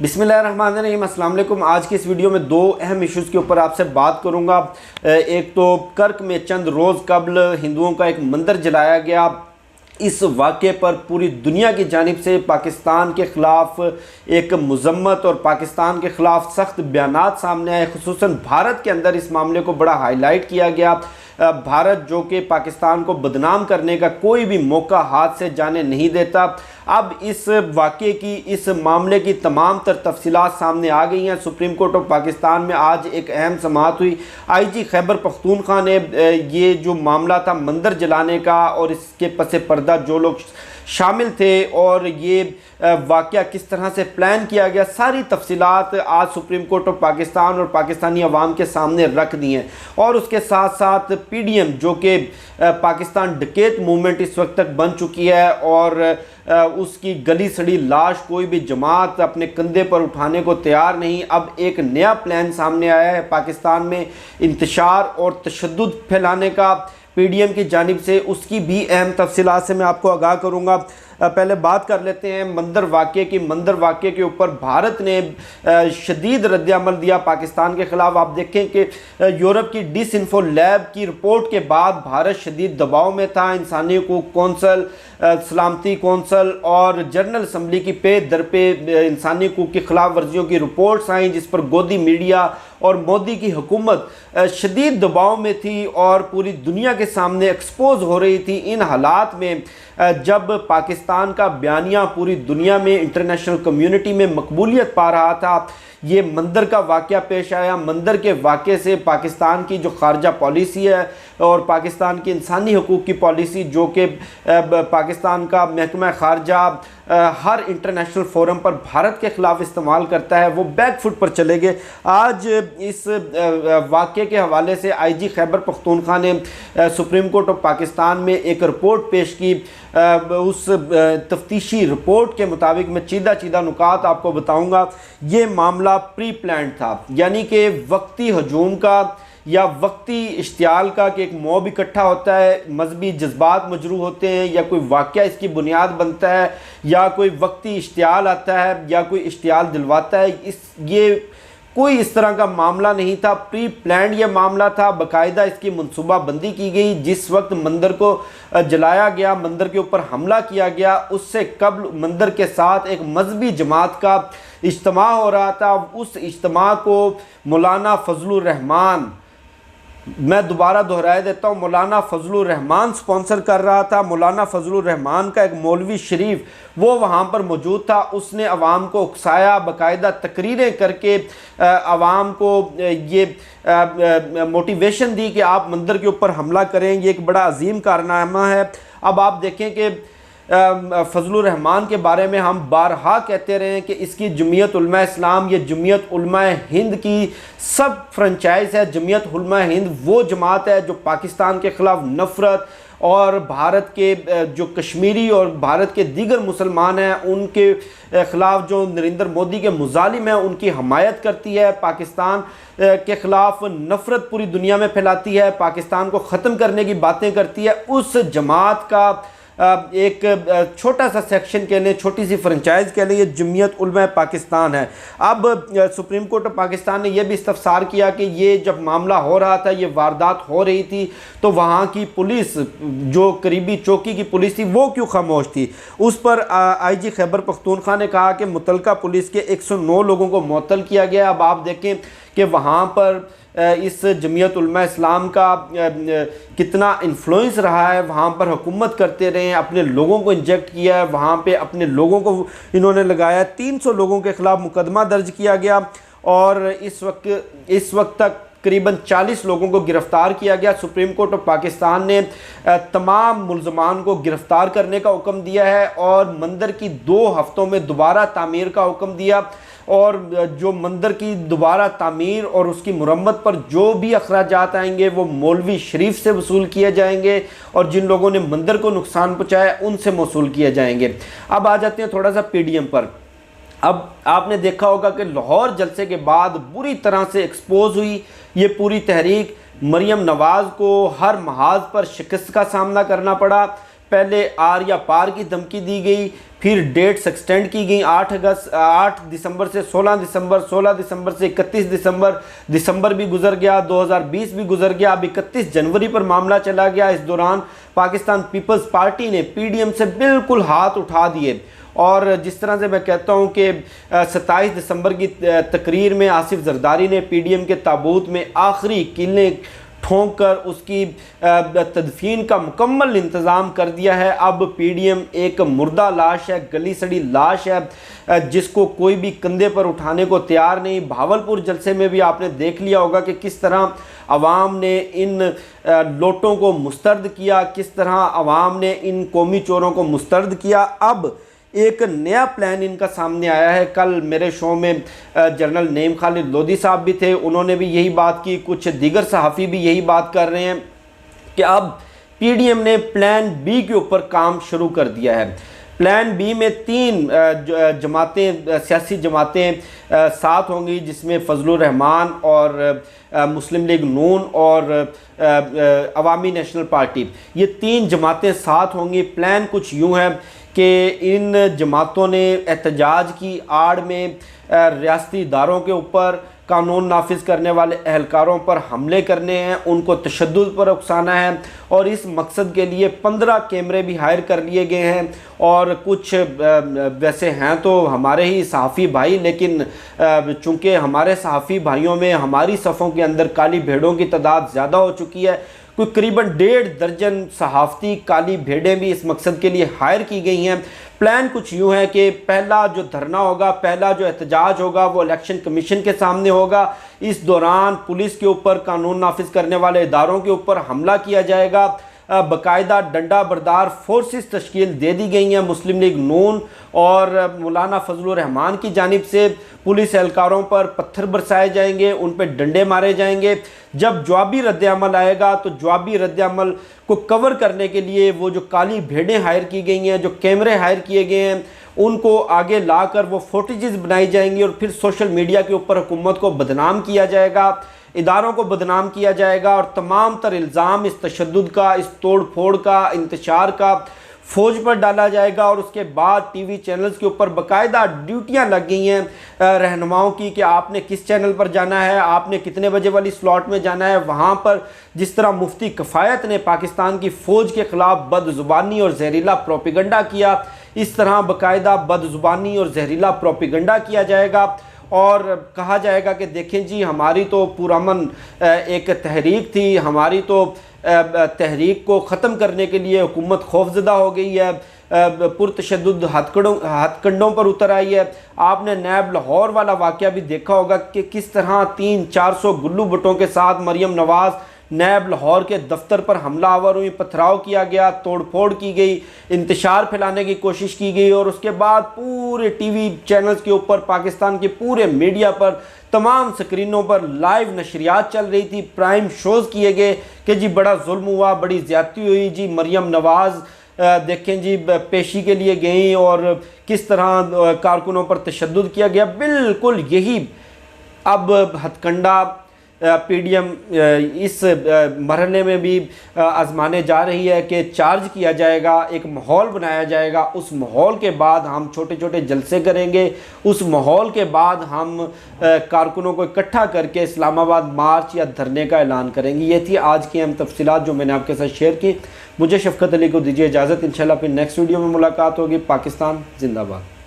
बिस्मिल्लाहिर्रहमानिर्रहीम, अस्सलाम वालेकुम। आज की इस वीडियो में दो अहम इश्यूज़ के ऊपर आपसे बात करूंगा। एक तो कर्क में चंद रोज़ कबल हिंदुओं का एक मंदिर जलाया गया। इस वाक़े पर पूरी दुनिया की जानिब से पाकिस्तान के ख़िलाफ़ एक मज़म्मत और पाकिस्तान के ख़िलाफ़ सख्त बयानात सामने आए। खुसूसन भारत के अंदर इस मामले को बड़ा हाईलाइट किया गया। भारत जो कि पाकिस्तान को बदनाम करने का कोई भी मौका हाथ से जाने नहीं देता। अब इस वाक़े की, इस मामले की तमाम तर तफसीलात सामने आ गई हैं। सुप्रीम कोर्ट ऑफ पाकिस्तान में आज एक अहम समाअत हुई। IG खैबर पख्तूनख्वा ने ये जो मामला था मंदिर जलाने का और इसके पसे पर्दा जो लोग शामिल थे और ये वाक़या किस तरह से प्लान किया गया, सारी तफसीलात आज सुप्रीम कोर्ट ऑफ पाकिस्तान और पाकिस्तानी अवाम के सामने रख दी हैं। और उसके साथ साथ PDM जो कि पाकिस्तान डकैत मूवमेंट इस वक्त तक बन चुकी है और उसकी गली सड़ी लाश कोई भी जमात अपने कंधे पर उठाने को तैयार नहीं। अब एक नया प्लान सामने आया है पाकिस्तान में इंतशार और तशद्दुद फैलाने का PDM की जानिब से। उसकी भी अहम तफसीलात से मैं आपको आगाह करूँगा। पहले बात कर लेते हैं मंदिर वाक़े की। मंदिर वाक़े के ऊपर भारत ने शदीद रद्द-ए-अमल दिया पाकिस्तान के ख़िलाफ़। आप देखें कि यूरोप की डिसइंफो लैब की रिपोर्ट के बाद भारत शदीद दबाव में था। इंसानी हकूक़ कौंसल, सलामती कौंसल और जनरल असम्बली की पे दर पे इंसानी हकूक़ की ख़िलाफ़ वर्जियों की रिपोर्ट्स आई, जिस पर गोदी मीडिया और मोदी की हुकूमत शदीद दबाव में थी और पूरी दुनिया के सामने एक्सपोज हो रही थी। इन हालात में जब पाकिस्तान का बयानिया पूरी दुनिया में इंटरनेशनल कम्युनिटी में मकबूलियत पा रहा था, ये मंदिर का वाक़या पेश आया। मंदिर के वाक़े से पाकिस्तान की जो खारजा पॉलिसी है और पाकिस्तान की इंसानी हकूक़ की पॉलिसी जो कि पाकिस्तान का महकमा खारजा हर इंटरनेशनल फोरम पर भारत के ख़िलाफ़ इस्तेमाल करता है, वो बैक फुट पर चले गए। आज इस वाक़े के हवाले से IG खैबर पख्तूनख्वा ने सुप्रीम कोर्ट ऑफ पाकिस्तान में एक रिपोर्ट पेश की। उस तफ्तीशी रिपोर्ट के मुताबिक मैं चीदा नुकात आपको बताऊँगा। ये मामला प्री प्लान था, यानी कि वक्ती हजूम का या वक्ती इश्तियाल का कि एक मॉब इकट्ठा होता है, मजहबी जज्बात मजरू होते हैं या कोई वाक़या इसकी बुनियाद बनता है या कोई वक्ती इश्तियाल आता है या कोई इश्तियाल दिलवाता है। ये कोई इस तरह का मामला नहीं था, प्री प्लान ये मामला था। बाकायदा इसकी मनसूबा बंदी की गई। जिस वक्त मंदिर को जलाया गया, मंदिर के ऊपर हमला किया गया, उससे कबल मंदिर के साथ एक मजहबी जमात का इज्तिमा हो रहा था। उस इज्तिमा को मौलाना फजलुर रहमान, मैं दोबारा दोहराए देता हूँ, मौलाना फजलुर रहमान स्पॉन्सर कर रहा था। मौलाना फजलुर रहमान का एक मौलवी शरीफ वो वहाँ पर मौजूद था। उसने अवाम को उकसाया, बाकायदा तकरीरें करके अवाम को ये मोटिवेशन दी कि आप मंदिर के ऊपर हमला करें। ये एक बड़ा अजीम कारनामा है। अब आप देखें कि फजलुर रहमान के बारे में हम बारहा कहते रहे हैं कि इसकी जमीयत उलमा इस्लाम, ये जमीयत उलमा हिंद की सब फ्रेंचाइज है। जमीयत उलमा हिंद वो जमात है जो पाकिस्तान के ख़िलाफ़ नफ़रत और भारत के जो कश्मीरी और भारत के दीगर मुसलमान हैं उनके ख़िलाफ़ जो नरेंद्र मोदी के मुजालिम हैं उनकी हमायत करती है। पाकिस्तान के ख़िलाफ़ नफ़रत पूरी दुनिया में फैलाती है, पाकिस्तान को ख़त्म करने की बातें करती है। उस जमात का एक छोटा सा सेक्शन के लिए, छोटी सी फ्रेंचाइज के लिए जमीयत उलमा पाकिस्तान है। अब सुप्रीम कोर्ट ऑफ पाकिस्तान ने यह भी इस्तफसार किया कि ये जब मामला हो रहा था, ये वारदात हो रही थी, तो वहाँ की पुलिस, जो करीबी चौकी की पुलिस थी, वो क्यों खामोश थी। उस पर IG खैबर पख्तूनख्वा ने कहा कि मुतलका पुलिस के 109 लोगों को मुअत्तल किया गया। अब आप देखें कि वहाँ पर इस जमीयत उलमा इस्लाम का कितना इन्फ्लुएंस रहा है। वहाँ पर हुकूमत करते रहे, अपने लोगों को इंजेक्ट किया है, वहाँ पे अपने लोगों को इन्होंने लगाया। 300 लोगों के ख़िलाफ़ मुकदमा दर्ज किया गया और इस वक्त तक करीबन 40 लोगों को गिरफ़्तार किया गया। सुप्रीम कोर्ट ऑफ पाकिस्तान ने तमाम मुल्ज़मान को गिरफ़्तार करने का हुक्म दिया है और मंदिर की 2 हफ़्तों में दोबारा तामीर का हुक्म दिया। और जो मंदिर की दोबारा तामीर और उसकी मुरम्मत पर जो भी अखराजात आएंगे वो मौलवी शरीफ से वसूल किए जाएंगे और जिन लोगों ने मंदिर को नुकसान पहुँचाया उनसे वसूल किए जाएंगे। अब आ जाते हैं थोड़ा सा PDM पर। अब आपने देखा होगा कि लाहौर जलसे के बाद बुरी तरह से एक्सपोज हुई ये पूरी तहरीक। मरियम नवाज़ को हर महाज पर शिकस्त का सामना करना पड़ा। पहले आर या पार की धमकी दी गई, फिर डेट्स एक्सटेंड की गई 8 दिसंबर से 16 दिसंबर, 16 दिसंबर से 31 दिसंबर, दिसंबर भी गुजर गया, 2020 भी गुजर गया, अब 31 जनवरी पर मामला चला गया। इस दौरान पाकिस्तान पीपल्स पार्टी ने पीडीएम से बिल्कुल हाथ उठा दिए और जिस तरह से मैं कहता हूं कि 27 दिसंबर की तकरीर में आसिफ जरदारी ने पीडीएम के ताबूत में आखिरी कीलें ठोंक कर उसकी तदफीन का मुकम्मल इंतज़ाम कर दिया है। अब पीडीएम एक मुर्दा लाश है, गली सड़ी लाश है जिसको कोई भी कंधे पर उठाने को तैयार नहीं। भावलपुर जलसे में भी आपने देख लिया होगा कि किस तरह अवाम ने इन लोटों को मुस्तरद किया, किस तरह अवाम ने इन कौमी चोरों को मुस्तरद किया। अब एक नया प्लान इनका सामने आया है। कल मेरे शो में जनरल नईम खालिद लोधी साहब भी थे, उन्होंने भी यही बात की, कुछ दीगर सहाफ़ी भी यही बात कर रहे हैं कि अब पीडीएम ने प्लान बी के ऊपर काम शुरू कर दिया है। प्लान बी में 3 जमातें, सियासी जमातें साथ होंगी, जिसमें फजलुर रहमान और मुस्लिम लीग नून और अवामी नेशनल पार्टी, ये 3 जमातें साथ होंगी। प्लान कुछ यूँ है कि इन जमातों ने एहतजाज की आड़ में रियासती इदारों के ऊपर, कानून नाफिज करने वाले एहलकारों पर हमले करने हैं, उनको तशद्दुद पर उकसाना है और इस मकसद के लिए 15 कैमरे भी हायर कर लिए गए हैं। और कुछ वैसे हैं तो हमारे ही सहाफ़ी भाई, लेकिन चूँकि हमारे सहाफ़ी भाइयों में हमारी सफ़ों के अंदर काली भेड़ों की तादाद ज़्यादा हो चुकी है, कोई करीबन 1.5 दर्जन सहाफ़ती काली भेड़ें भी इस मकसद के लिए हायर की गई हैं। प्लान कुछ यूँ है कि पहला जो धरना होगा, पहला जो एहतजाज होगा वो इलेक्शन कमीशन के सामने होगा। इस दौरान पुलिस के ऊपर, कानून नाफिज करने वाले इदारों के ऊपर हमला किया जाएगा। बाकायदा डंडा बरदार फोर्सेस तश्कील दे दी गई हैं। मुस्लिम लीग नून और मौलाना फजलुर रहमान की जानिब से पुलिस एहलकारों पर पत्थर बरसाए जाएंगे, उन पर डंडे मारे जाएंगे। जब जवाबी रद्द-ए-अमल आएगा तो जवाबी रद्द-ए-अमल को कवर करने के लिए वो जो काली भेड़ें हायर की गई हैं, जो कैमरे हायर किए गए हैं, उनको आगे लाकर वो फुटेजेस बनाई जाएंगी और फिर सोशल मीडिया के ऊपर हुकूमत को बदनाम किया जाएगा, इदारों को बदनाम किया जाएगा और तमाम तर इल्ज़ाम इस तशद्दुद का, इस तोड़ फोड़ का, इंतशार का फ़ौज पर डाला जाएगा। और उसके बाद टीवी चैनल्स के ऊपर बाकायदा ड्यूटियां लग गई हैं रहनुमाओं की कि आपने किस चैनल पर जाना है, आपने कितने बजे वाली स्लॉट में जाना है। वहाँ पर जिस तरह मुफ्ती कफ़ायत ने पाकिस्तान की फ़ौज के ख़िलाफ़ बदज़ुबानी और जहरीला प्रोपेगंडा किया, इस तरह बाकायदा बदज़ुबानी और जहरीला प्रोपेगंडा किया जाएगा और कहा जाएगा कि देखें जी, हमारी तो पुरअमन एक तहरीक थी, हमारी तो तहरीक को ख़त्म करने के लिए हुकूमत खौफजदा हो गई है, पुरतशद्दुद हथकंडों पर उतर आई है। आपने नैब लाहौर वाला वाक़या भी देखा होगा कि किस तरह 300-400 गुल्लू भुट्टों के साथ मरियम नवाज़ नैब लाहौर के दफ्तर पर हमलावर हुई, पथराव किया गया, तोड़फोड़ की गई, इंतशार फैलाने की कोशिश की गई और उसके बाद पूरे टीवी चैनल्स के ऊपर, पाकिस्तान के पूरे मीडिया पर, तमाम स्क्रीनों पर लाइव नशरियात चल रही थी, प्राइम शोज़ किए गए कि जी बड़ा जुल्म हुआ, बड़ी ज़्यादती हुई जी, मरियम नवाज़ देखें जी पेशी के लिए गई और किस तरह कारकुनों पर तशद्दुद किया गया। बिल्कुल यही अब हथकंडा पीडीएम इस मरहले में भी आजमाने जा रही है कि चार्ज किया जाएगा, एक माहौल बनाया जाएगा। उस माहौल के बाद हम छोटे छोटे जलसे करेंगे, उस माहौल के बाद हम कारकुनों को इकट्ठा करके इस्लामाबाद मार्च या धरने का ऐलान करेंगे। ये थी आज की अहम तफसीलात जो मैंने आपके साथ शेयर की। मुझे शफकत अली को दीजिए इजाज़त, इंशाल्लाह फिर नेक्स्ट वीडियो में मुलाकात होगी। पाकिस्तान जिंदाबाद।